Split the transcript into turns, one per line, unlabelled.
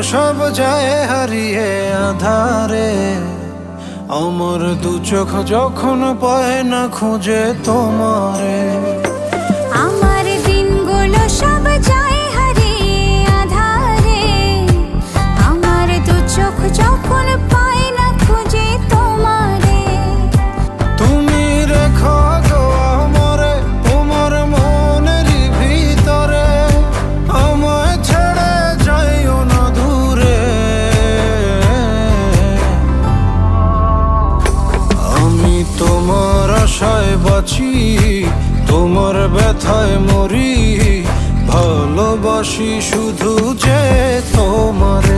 সব যায় হারিয়ে আধারে। আমার দু চোখ যখন পায় না খুঁজে তোমারে।
আমার দিনগুলো সব যায় হারিয়ে আঁধারে। আমার দু চোখ যখন পায় না খুঁজে তোমারে।
তুমি রেখো গো আমারে তোমার মনেরই ভিতরে, আমায় ছেড়ে যাইও না দূরে। আমি তোমার আশায় বাঁচি, তোমার ব্যথায় মরি, ভালোবাসি শুধু যে তোমার।